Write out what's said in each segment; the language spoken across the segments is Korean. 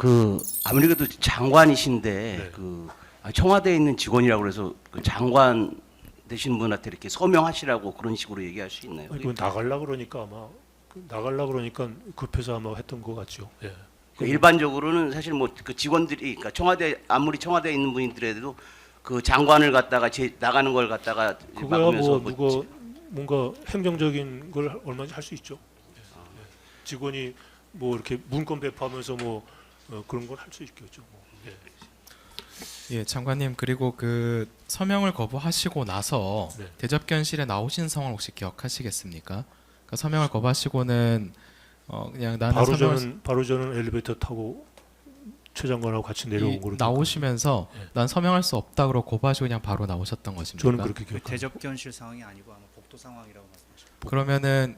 그 아무래도 장관이신데 네. 그 청와대에 있는 직원이라고 그래서 그 장관 되신 분한테 이렇게 서명하시라고 그런 식으로 얘기할 수 있나요? 아니, 그건 나갈라 그러니까 아마 나갈라 그러니까 급해서 아마 했던 것 같죠. 예. 그 일반적으로는 사실 뭐 그 직원들이 그러니까 청와대 아무리 청와대에 있는 분들에도 그 장관을 갖다가 나가는 걸 갖다가 그거야 막으면서 뭐 누가 뭔가 행정적인 걸 얼마든지 할 수 있죠. 예. 예. 직원이 뭐 이렇게 문건 배포하면서 뭐 그런 걸 할 수 있겠죠. 뭐. 예. 예, 장관님 그리고 그 서명을 거부하시고 나서 네. 대접견실에 나오신 상황 혹시 기억하시겠습니까? 그러니까 서명을 거부하시고는 그냥 나는 바로 저는 엘리베이터 타고 최 장관하고 같이 내려온 거로 나오시면서 예. 난 서명할 수 없다 그러고 거부하시고 그냥 바로 나오셨던 것입니까? 저는 그렇게 그 기억합니다. 대접견실 상황이 아니고 아마 복도 상황이라고 말씀하셨고. 그러면은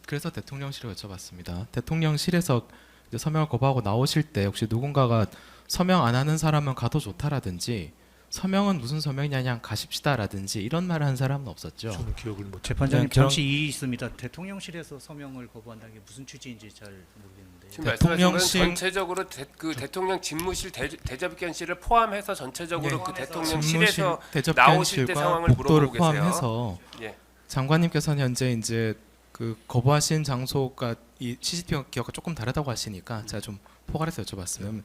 그래서 대통령실을 여쭤봤습니다. 대통령실에서 이제 서명을 거부하고 나오실 때 혹시 누군가가 서명 안 하는 사람은 가도 좋다라든지 서명은 무슨 서명이냐 그냥 가십시다라든지 이런 말을 한 사람은 없었죠. 저는 기억을 못. 재판장님 그냥 잠시 이의 있습니다. 대통령실에서 서명을 거부한다는 게 무슨 취지인지 잘 모르겠는데. 지금 말씀하신 건 대통령실- 전체적으로 대통령 집무실 대접견실을 포함해서 전체적으로 네. 그 대통령실에서 대접견실과 나오실 때 상황을 복도를 물어보고 계세요. 포함해서 예. 장관님께서는 현재 이제 그 거부하신 장소가 이 CCTV 기억과 조금 다르다고 하시니까 제가 좀 포괄해서 여쭤봤어요.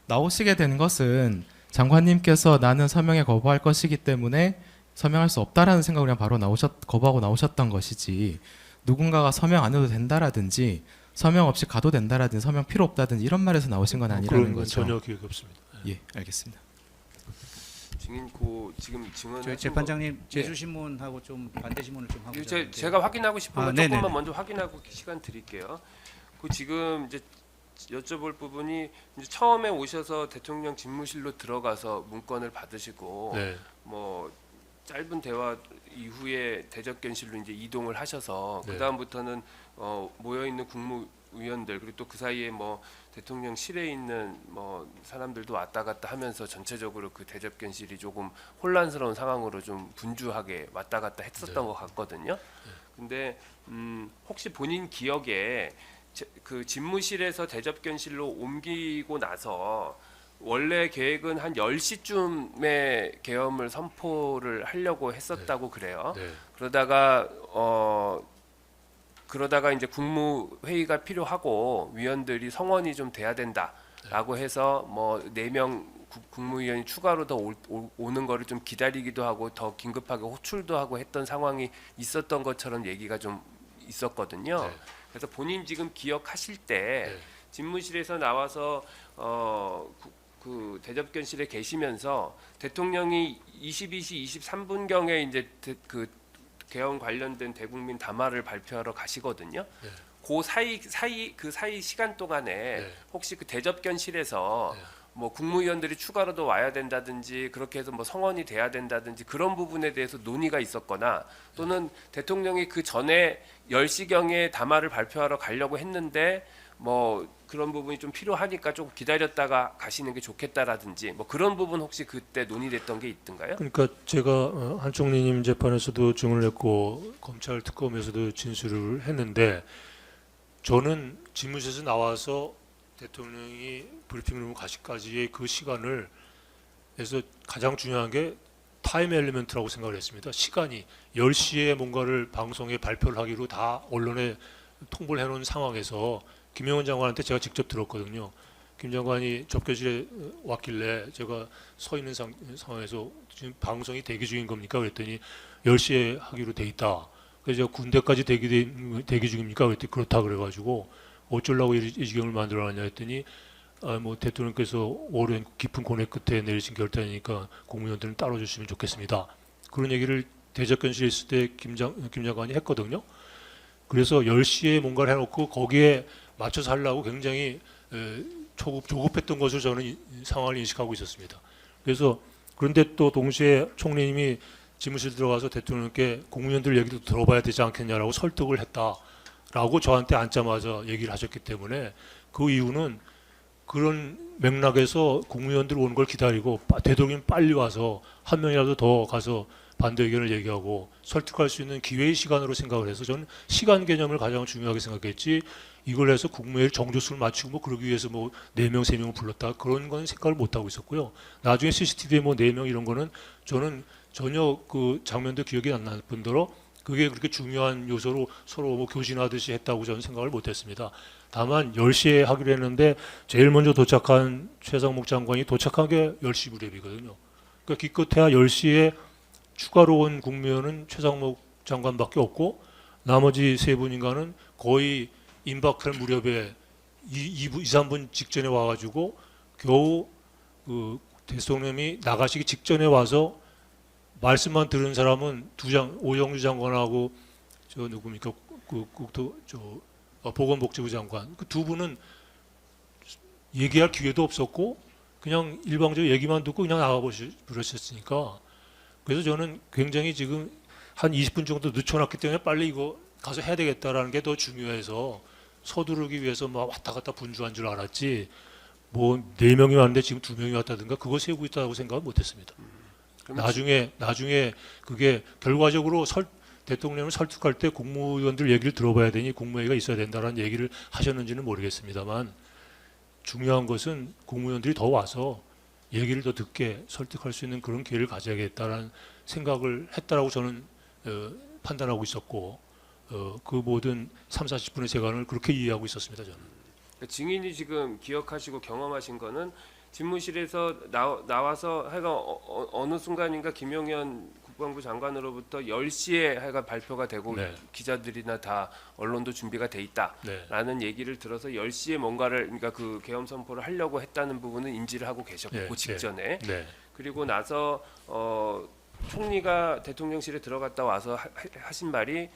나오시게 된 것은 장관님께서 나는 서명에 거부할 것이기 때문에 서명할 수 없다라는 생각으로 그냥 바로 거부하고 나오셨던 것이지 누군가가 서명 안 해도 된다라든지 서명 없이 가도 된다라든지 서명 필요 없다든지 이런 말에서 나오신 건 아니라는 그런 건 거죠. 전혀 기억이 없습니다. 예. 예, 알겠습니다. 지금 증언 저희 재판장님 제주신문하고 좀 반대 신문을 좀 하고. 제가 확인하고 싶은 건 네네네. 조금만 먼저 확인하고 시간 드릴게요. 그 지금 이제 여쭤볼 부분이 이제 처음에 오셔서 대통령 집무실로 들어가서 문건을 받으시고 네. 뭐 짧은 대화 이후에 대접견실로 이제 이동을 하셔서 네. 그 다음부터는 모여 있는 국무위원들 그리고 또 그 사이에 뭐 대통령실에 있는 뭐 사람들도 왔다 갔다 하면서 전체적으로 그 대접견실이 조금 혼란스러운 상황으로 좀 분주하게 왔다 갔다 했었던 네. 것 같거든요. 근데 혹시 본인 기억에 그 집무실에서 대접견실로 옮기고 나서 원래 계획은 한 10시쯤에 계엄을 선포를 하려고 했었다고 그래요. 네. 그러다가 이제 국무회의가 필요하고 위원들이 성원이 좀 돼야 된다라고 해서 뭐 4명 국무위원이 추가로 더 오는 거를 좀 기다리기도 하고 더 긴급하게 호출도 하고 했던 상황이 있었던 것처럼 얘기가 좀 있었거든요. 네. 그래서 본인 지금 기억하실 때 네. 집무실에서 나와서 그 대접견실에 계시면서 대통령이 22시 23분경에 이제 그 개헌 관련된 대국민 담화를 발표하러 가시거든요. 네. 그 사이 시간 동안에 네. 혹시 그 대접견실에서 네. 뭐 국무위원들이 추가로 더 와야 된다든지 그렇게 해서 뭐 성원이 돼야 된다든지 그런 부분에 대해서 논의가 있었거나 또는 대통령이 그 전에 10시경에 담화를 발표하러 가려고 했는데 뭐 그런 부분이 좀 필요하니까 조금 기다렸다가 가시는 게 좋겠다라든지 뭐 그런 부분 혹시 그때 논의됐던 게 있던가요? 그러니까 제가 한총리님 재판에서도 증언을 했고 검찰 특검에서도 진술을 했는데 저는 집무실에서 나와서 대통령이 브리핑룸 가시까지의 그 시간을 그래서 가장 중요한 게 타임 엘리멘트라고 생각을 했습니다. 시간이 10시에 뭔가를 방송에 발표를 하기로 다 언론에 통보를 해놓은 상황에서 김영원 장관한테 제가 직접 들었거든요. 김 장관이 접견실에 왔길래 제가 서 있는 상황에서 지금 방송이 대기 중인 겁니까? 그랬더니 10시에 하기로 돼 있다. 그래서 제가 군대까지 대기 중입니까? 그랬더니 그렇다 그래가지고 어쩌려고 이 지경을 만들어놨냐 했더니 뭐 대통령께서 오랜 깊은 고뇌 끝에 내리신 결단이니까 국무위원들은 따로 주시면 좋겠습니다. 그런 얘기를 대접견실에 있을 때 김 장관이 했거든요. 그래서 10시에 뭔가를 해놓고 거기에 맞춰서 하려고 굉장히 조급했던 것을 저는 상황을 인식하고 있었습니다. 그래서 그런데 또 동시에 총리님이 집무실 들어가서 대통령께 국무위원들 얘기도 들어봐야 되지 않겠냐라고 설득을 했다라고 저한테 앉자마자 얘기를 하셨기 때문에 그 이유는 그런 맥락에서 국무위원들 오는 걸 기다리고 되도록이면 빨리 와서 한 명이라도 더 가서 반대 의견을 얘기하고 설득할 수 있는 기회의 시간으로 생각을 해서 저는 시간 개념을 가장 중요하게 생각했지 이걸 해서 국무회의 정조수를 맞추고 뭐 그러기 위해서 뭐 4명, 3명을 불렀다 그런 건 생각을 못 하고 있었고요. 나중에 CCTV에 뭐 4명 이런 거는 저는 전혀 그 장면도 기억이 안 날 뿐더러 그게 그렇게 중요한 요소로 서로 뭐 교신하듯이 했다고 저는 생각을 못 했습니다. 다만 10시에 하기로 했는데 제일 먼저 도착한 최상목 장관이 도착한 게 10시 무렵이거든요. 그러니까 기껏해야 10시에 추가로 온 국무위원은 최상목 장관밖에 없고 나머지 3분인가는 거의 임박할 무렵에 2, 3분 직전에 와가지고 겨우 그 대통령이 나가시기 직전에 와서 말씀만 들은 사람은 오영주 장관하고 저 누굽니까 보건복지부 장관 그 2분은 얘기할 기회도 없었고 그냥 일방적으로 얘기만 듣고 그냥 나가버리셨으니까 그래서 저는 굉장히 지금 한 20분 정도 늦춰놨기 때문에 빨리 이거 가서 해야 되겠다라는 게 더 중요해서 서두르기 위해서 막 왔다 갔다 분주한 줄 알았지 뭐 4명이 왔는데 지금 2명이 왔다든가 그거 세우고 있다고 생각은 못했습니다. 나중에 그게 결과적으로 대통령을 설득할 때 국무위원들 얘기를 들어봐야 되니 국무회의가 있어야 된다는 얘기를 하셨는지는 모르겠습니다만 중요한 것은 국무위원들이 더 와서 얘기를 더 듣게 설득할 수 있는 그런 기회를 가져야겠다는 생각을 했다라고 저는 판단하고 있었고 그 모든 3, 40분의 시간을 그렇게 이해하고 있었습니다. 저는. 증인이 지금 기억하시고 경험하신 거는 집무실에서 나와서 하여간 어느 순간인가 김용현 국방부 장관으로부터 10시에 하여간 발표가 되고 네. 기자들이나 다 언론도 준비가 돼 있다라는 얘기를 들어서 10시에 뭔가를 그러니까 그 계엄 선포를 하려고 했다는 부분은 인지를 하고 계셨고 네. 그 직전에 네. 그리고 나서 총리가 대통령실에 들어갔다 와서 하신 말이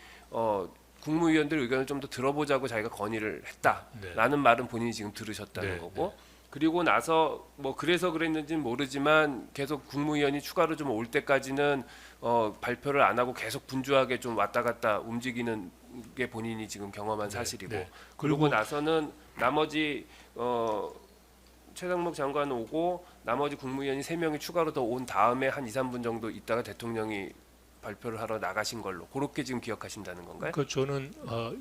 국무위원들 의견을 좀 더 들어보자고 자기가 건의를 했다라는 말은 본인이 지금 들으셨다는 네. 거고 그리고 나서 뭐 그래서 그랬는지는 모르지만 계속 국무위원이 추가로 좀 올 때까지는 발표를 안 하고 계속 분주하게 좀 왔다 갔다 움직이는 게 본인이 지금 경험한 사실이고 네. 그리고 나서는 나머지 최상목 장관 오고 나머지 국무위원이 3명이 추가로 더 온 다음에 한 2, 3분 정도 있다가 대통령이 발표를 하러 나가신 걸로 그렇게 지금 기억하신다는 건가요? 그러니까 저는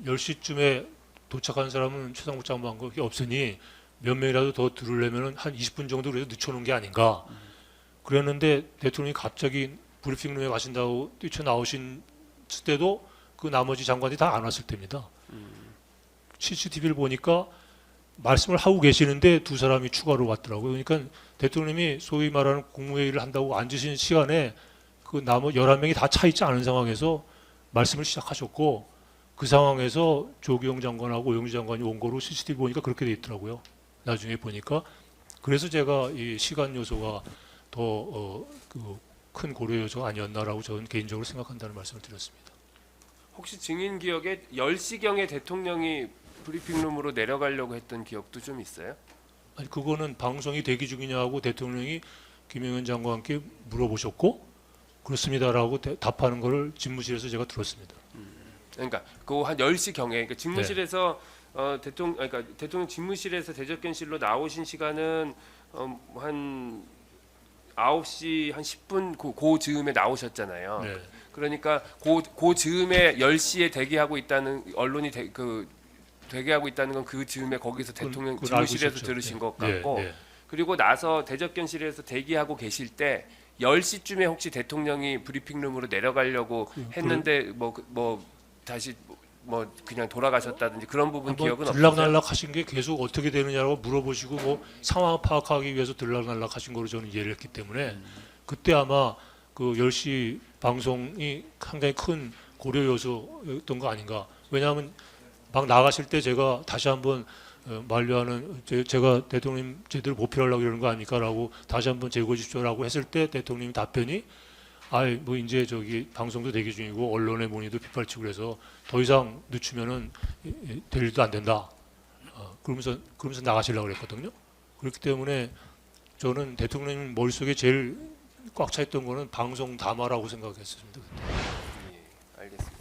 10시쯤에 도착한 사람은 최상목 장관밖에 없으니 몇 명이라도 더 들으려면 한 20분 정도 그래도 늦춰놓은 게 아닌가 그랬는데 대통령이 갑자기 브리핑룸에 가신다고 뛰쳐나오신 때도 그 나머지 장관들이 다 안 왔을 때입니다. CCTV를 보니까 말씀을 하고 계시는데 2사람이 추가로 왔더라고요. 그러니까 대통령이 소위 말하는 국무회의를 한다고 앉으신 시간에 그 나머지 11명이 다 차 있지 않은 상황에서 말씀을 시작하셨고 그 상황에서 조기영 장관하고 오영주 장관이 온 거로 CCTV 보니까 그렇게 돼 있더라고요. 나중에 보니까 그래서 제가 이 시간 요소가 더 큰 고려 요소가 아니었나라고 저는 개인적으로 생각한다는 말씀을 드렸습니다. 혹시 증인 기억에 10시경에 대통령이 브리핑룸으로 내려가려고 했던 기억도 좀 있어요? 아니 그거는 방송이 대기 중이냐고 대통령이 김영현 장관께 물어보셨고 그렇습니다라고 답하는 거를 집무실에서 제가 들었습니다. 그러니까 그 한 10시경에 그러니까 집무실에서 그러니까 대통령 집무실에서 대접견실로 나오신 시간은 한 9시 한 10분 그 즈음에 나오셨잖아요. 네. 그러니까 그 즈음에 10시에 대기하고 있다는 언론이 대기하고 있다는 건 그 즈음에 거기서 대통령 그건 알고 집무실에서 있었죠. 들으신 네. 것 같고 네. 네. 그리고 나서 대접견실에서 대기하고 계실 때 10시쯤에 혹시 대통령이 브리핑룸으로 내려가려고 했는데 뭐 다시 뭐 그냥 돌아가셨다든지 그런 부분 기억은 없으세요? 들락날락 하신 게 계속 어떻게 되느냐고 물어보시고 뭐 상황 파악하기 위해서 들락날락 하신 거로 저는 이해를 했기 때문에 그때 아마 그 10시 방송이 상당히 큰 고려 요소였던 거 아닌가. 왜냐하면 막 나가실 때 제가 다시 한번 만류하는 제가 대통령 제대로 보필하려고 이러는 거 아닙니까라고 다시 한번 제고해 주십시오라고 했을 때 대통령님 답변이 뭐 이제 저기 방송도 대기 중이고 언론의 문의도 빗발치고 그래서 더 이상 늦추면은 될 일도 안 된다. 그러면서 나가시려고 그랬거든요. 그렇기 때문에 저는 대통령 머릿속에 제일 꽉 차 있던 거는 방송 담화라고 생각했습니다. 예, 알겠습니다.